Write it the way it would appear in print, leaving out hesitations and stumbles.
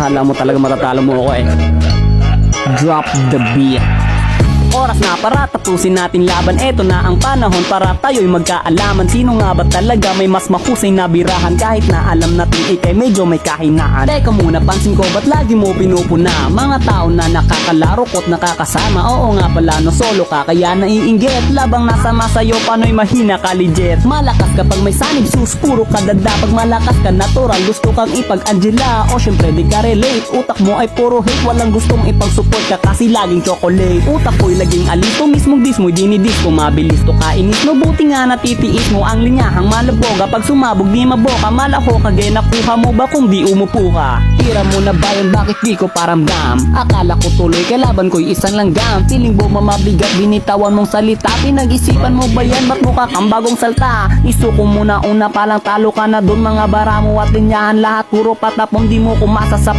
Kala mo talaga matatalo mo ako eh. Drop the beat. Oras na para tapusin natin laban. Eto na ang panahon para tayo'y magkaalaman. Sino nga ba talaga may mas mahusay na birahan? Kahit na alam natin ikay medyo may kahinaan. Teka muna, pansin ko ba't lagi mo pinupuna? Mga tao na nakakalaro ko't nakakasama. Oo nga pala no, solo ka kaya naiinggit. Labang nasama sa'yo pano'y mahina ka legit. Malakas kapag may sanib sus, puro ka dada. Pag malakas ka natural, gusto kang ipag-Angela. O syempre di ka relate, utak mo ay puro hate. Walang gustong ipag-support ka kasi laging chocolate. Utak ko'y laging alito, mismong dis mo'y dinidis ko. Mabilis to kainis, no buti nga natitiis mo ang linyahang malaboga. Pag sumabog di maboka, malaho ka gaya nakuha mo ba kung di umupo ka? Tira mo na ba yun, bakit di ko paramdam? Akala ko tuloy kalaban ko'y isang langgam. Feeling mo mamabigat, binitawan mong salita. Pinag-isipan mo ba yan, ba't mukha kang bagong salta? Isuko mo na una palang talo ka na dun. Mga bara mo at linyahan lahat puro patapong di mo kumasa sa